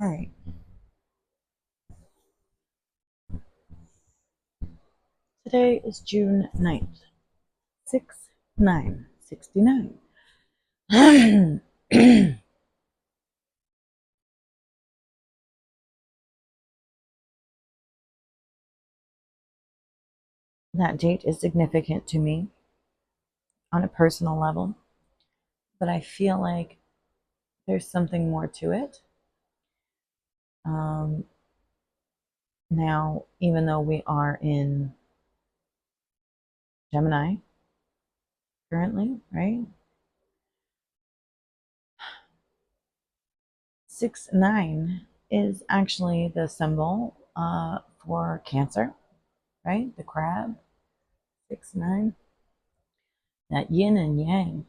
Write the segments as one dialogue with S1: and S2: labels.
S1: All right. Today is June 9th, 6969. That date is significant to me on a personal level, but I feel like there's something more to it. Um, Now, even though we are in Gemini currently, right? 6 9 is actually the symbol for Cancer, right? The crab, 6 9, that yin and yang.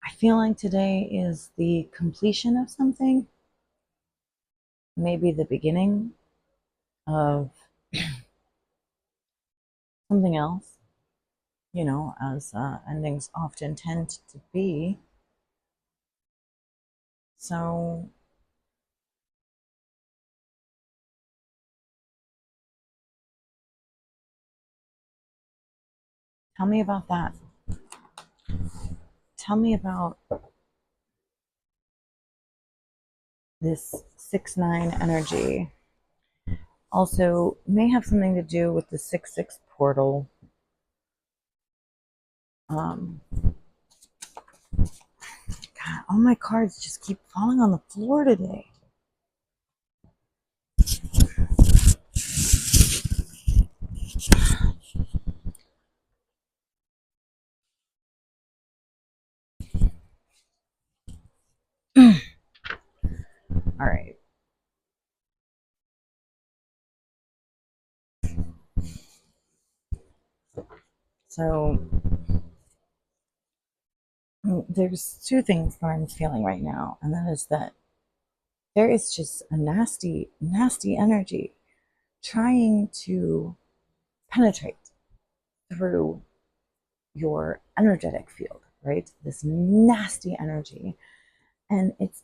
S1: I feel like today is the completion of something, maybe the beginning of something else, as endings often tend to be. So tell me about that. Tell me about this 6 9 energy. Also, may have something to do with the 6 6 portal. Um, God, all my cards just keep falling on the floor today. All right. So there's two things that I'm feeling right now, and that is that there is just a nasty, nasty energy trying to penetrate through your energetic field, right? This nasty energy. And it's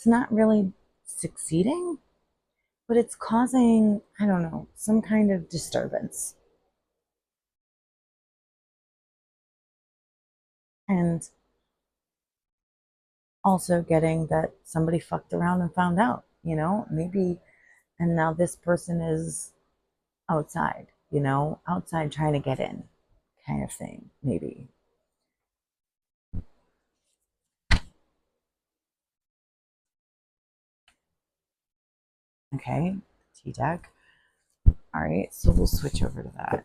S1: not really succeeding, but it's causing, I don't know, some kind of disturbance. And also getting that somebody fucked around and found out, maybe, and now this person is outside, outside trying to get in, kind of thing, maybe. Okay, T deck. All right, so we'll switch over to that.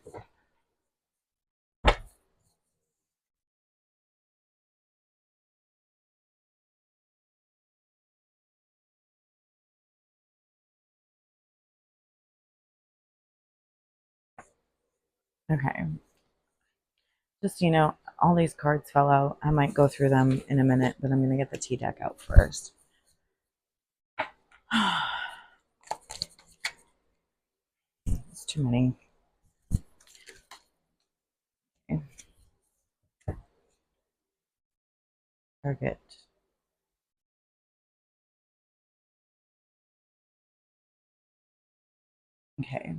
S1: Okay, just all these cards fell out. I might go through them in a minute, but I'm gonna get the T deck out first. It's too many. Okay. Target. Okay.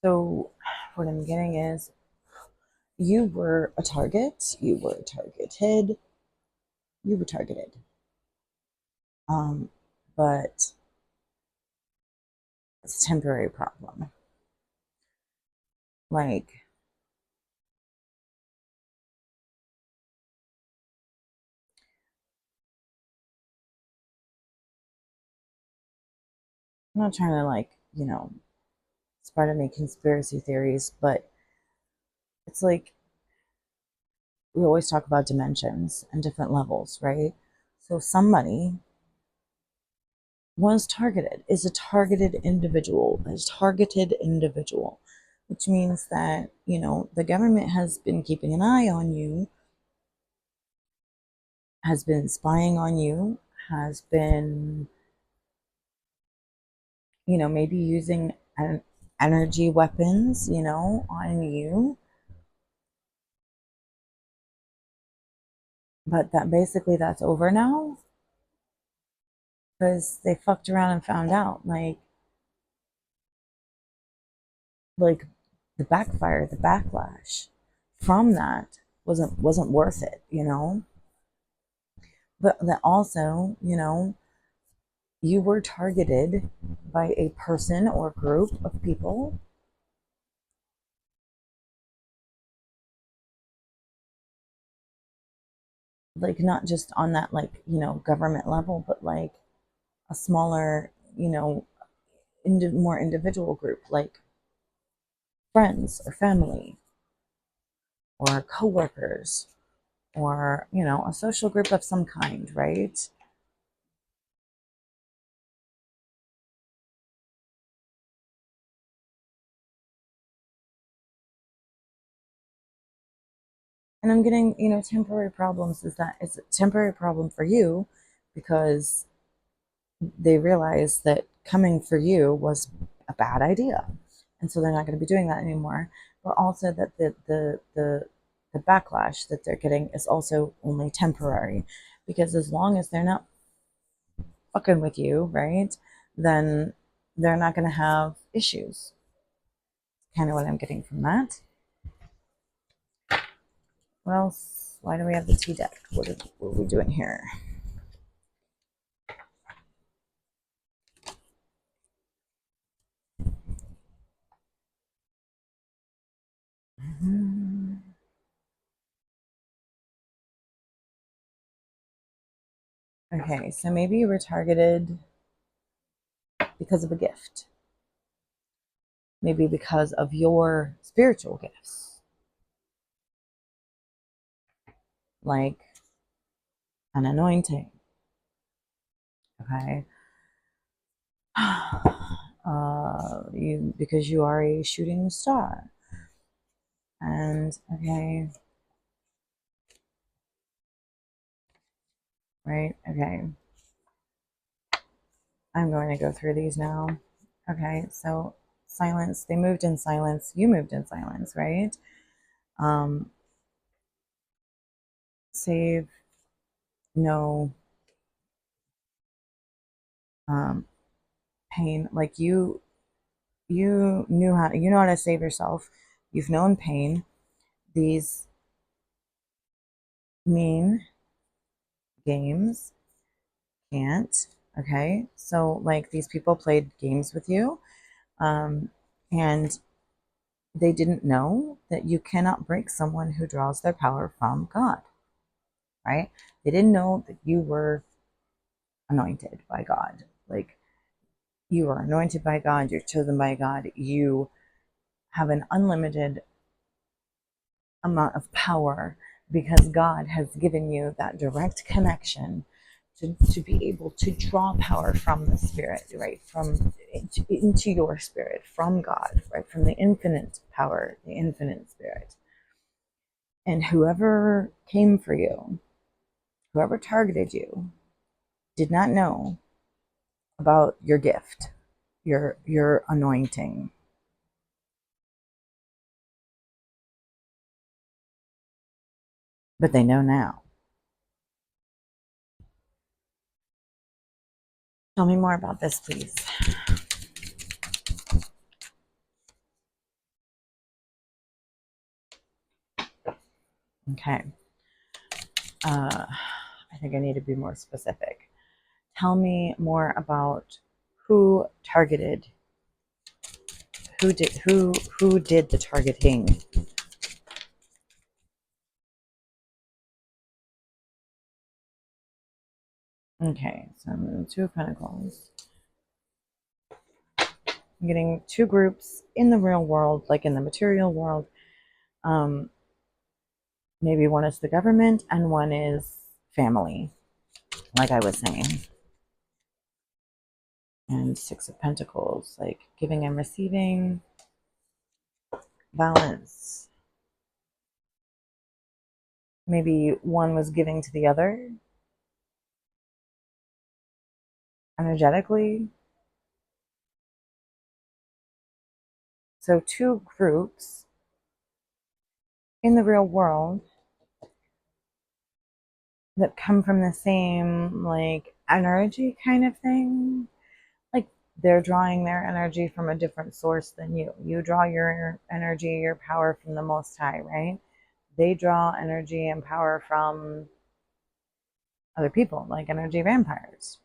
S1: So what I'm getting is you were a target, you were targeted, you were targeted. Um, but it's a temporary problem. Like, I'm not trying to spread any conspiracy theories, but it's like we always talk about dimensions and different levels, right? So somebody was targeted, is a targeted individual, which means that, the government has been keeping an eye on you has been spying on you, has been, maybe using energy weapons, on you. But that basically that's over now because they fucked around and found out like the backfire, the backlash from that wasn't worth it, But that also, you were targeted by a person or group of people, like not just on that government level, but like a smaller, more individual group, like friends or family or coworkers or a social group of some kind, right? And I'm getting, temporary problems. Is that it's a temporary problem for you because they realize that coming for you was a bad idea, and so they're not going to be doing that anymore. But also that the backlash that they're getting is also only temporary, because as long as they're not fucking with you, right, then they're not going to have issues. Kind of what I'm getting from that. What else? Why do we have the T deck? What are we doing here? Mm-hmm. Okay, so maybe you were targeted because of a gift, maybe because of your spiritual gifts, like an anointing. Okay, you because you are a shooting star, and okay, right, okay. I'm going to go through these now. Okay, so silence. They moved in silence. You moved in silence, right? Um, save, no, um, pain. Like you know how to save yourself. You've known pain. These mean games can't. Okay, so like these people played games with you, um, and they didn't know that you cannot break someone who draws their power from God. Right? They didn't know that you were anointed by God. Like you are anointed by God, you're chosen by God, you have an unlimited amount of power because God has given you that direct connection to be able to draw power from the Spirit, right? From into your spirit, from God, right? From the infinite power, the infinite Spirit. And whoever came for you, whoever targeted you, did not know about your gift, your anointing. But they know now. Tell me more about this, please. Okay. I think I need to be more specific. Tell me more about who targeted, who did the targeting. Okay, so I'm Two of Pentacles. I'm getting two groups in the real world, like in the material world. Um, Maybe one is the government and one is family, like I was saying. And Six of Pentacles, like giving and receiving, balance. Maybe one was giving to the other, energetically. So two groups in the real world that come from the same like energy kind of thing. Like they're drawing their energy from a different source than you. You draw your energy, your power from the Most High, right? They draw energy and power from other people, like energy vampires.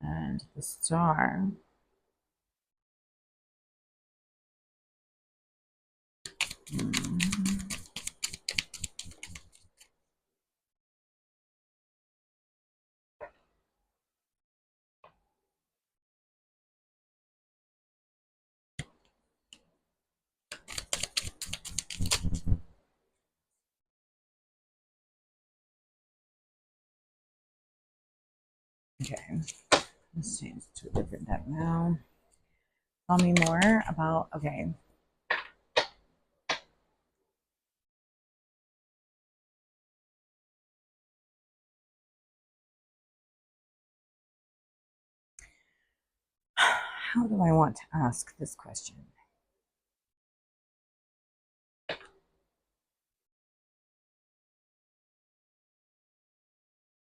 S1: And the star. Okay, let's change to a different deck now. Tell me more about, okay. How do I want to ask this question?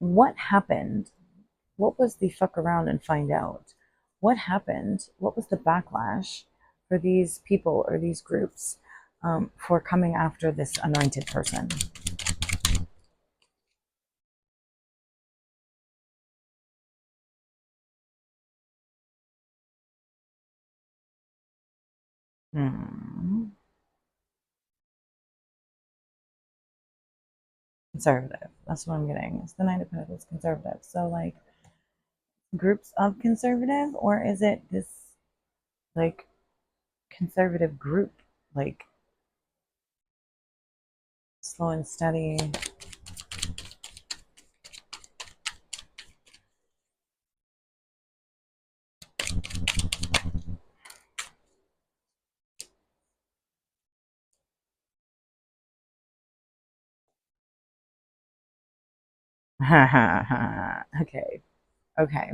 S1: What happened? What was the fuck around and find out? What happened? What was the backlash for these people or these groups for coming after this anointed person? Conservative. That's what I'm getting. It's the Nine of Pentacles, conservative. So like groups of conservative, or is it this like conservative group, like slow and steady? Okay. Okay.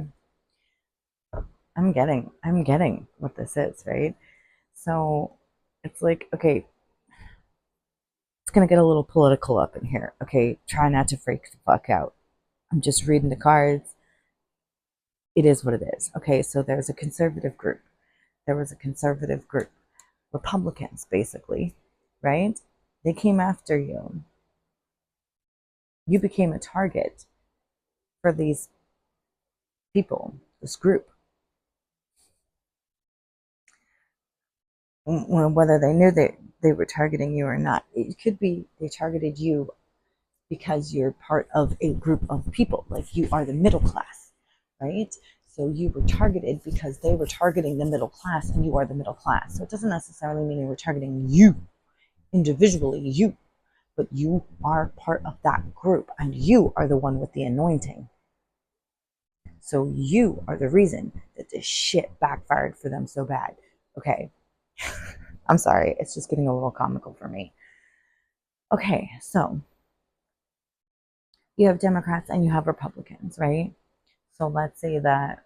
S1: I'm getting what this is, right? So it's like, okay, it's gonna get a little political up in here. Okay, try not to freak the fuck out. I'm just reading the cards. It is what it is. Okay, so there's a conservative group. There was a conservative group. Republicans, basically, right? They came after you. You became a target for these people, this group. Whether they knew that they were targeting you or not, it could be they targeted you because you're part of a group of people, like you are the middle class, right? So you were targeted because they were targeting the middle class and you are the middle class. So it doesn't necessarily mean they were targeting you individually, you, but you are part of that group and you are the one with the anointing. So you are the reason that this shit backfired for them so bad. Okay. I'm sorry. It's just getting a little comical for me. Okay. So you have Democrats and you have Republicans, right? So let's say that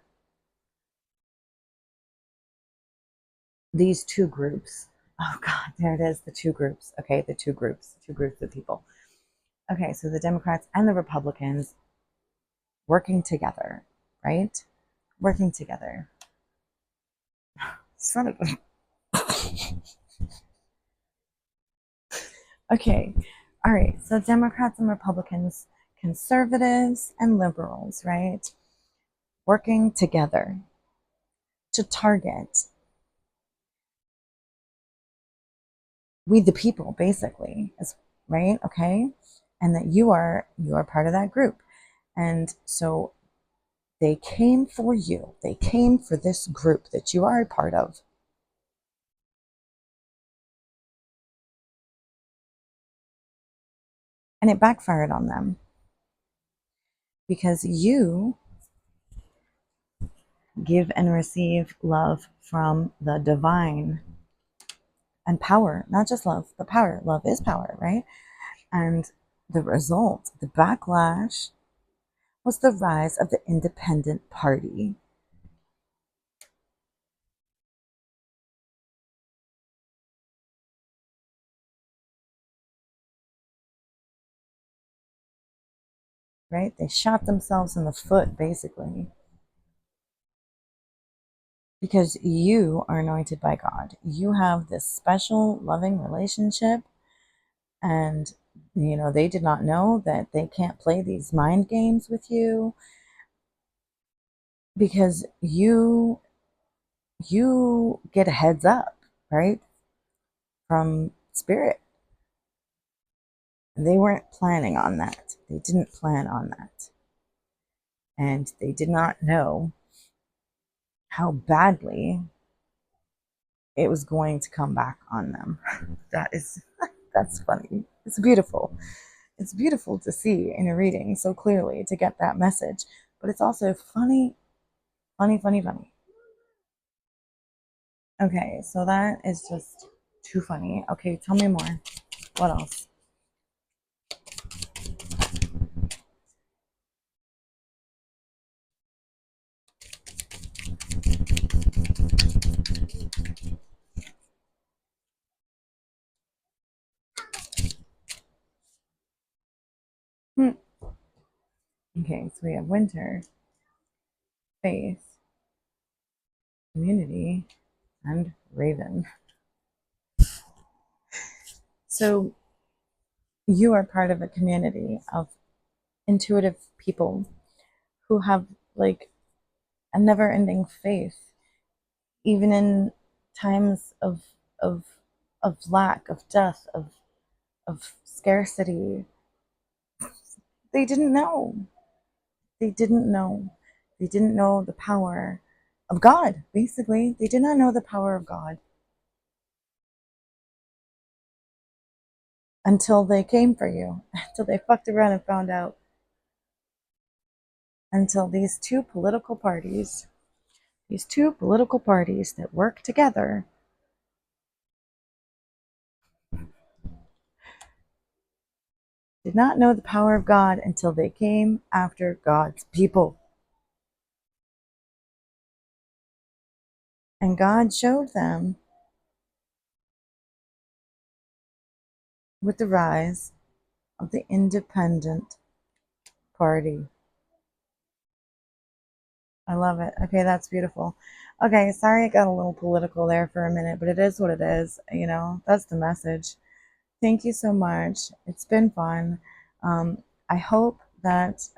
S1: these two groups, oh God, there it is, the two groups. Okay. The two groups of people. Okay. So the Democrats and the Republicans working together, right? Working together. Sort of. Okay. All right. So Democrats and Republicans, conservatives and liberals, right? Working together to target we the people, basically, right? Okay. And that you are part of that group. And so they came for you. They came for this group that you are a part of. And it backfired on them because you give and receive love from the divine and power, not just love, but power. Love is power, right? And the result, the backlash, was the rise of the independent party. Right? They shot themselves in the foot, basically, because you are anointed by God. You have this special, loving relationship, and they did not know that they can't play these mind games with you because you get a heads up, right, from spirit. They weren't planning on that. They didn't plan on that. And they did not know how badly it was going to come back on them. That's funny. It's beautiful. It's beautiful to see in a reading so clearly to get that message. But it's also funny, funny, funny, funny. Okay, so that is just too funny. Okay, tell me more. What else? Hmm. Okay, so we have winter, faith, community, and raven. So you are part of a community of intuitive people who have like a never-ending faith, even in times of of lack, of death, of scarcity. They didn't know. They didn't know. They didn't know the power of God. Basically, they did not know the power of God until they came for you, until they fucked around and found out, until these two political parties that work together did not know the power of God until they came after God's people. And God showed them with the rise of the independent party. I love it. Okay, that's beautiful. Okay, sorry it got a little political there for a minute, but it is what it is. That's the message. Thank you so much. It's been fun. I hope that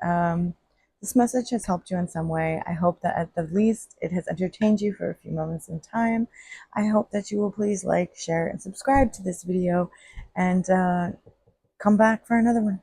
S1: this message has helped you in some way. I hope that at the least it has entertained you for a few moments in time. I hope that you will please like, share, and subscribe to this video and come back for another one.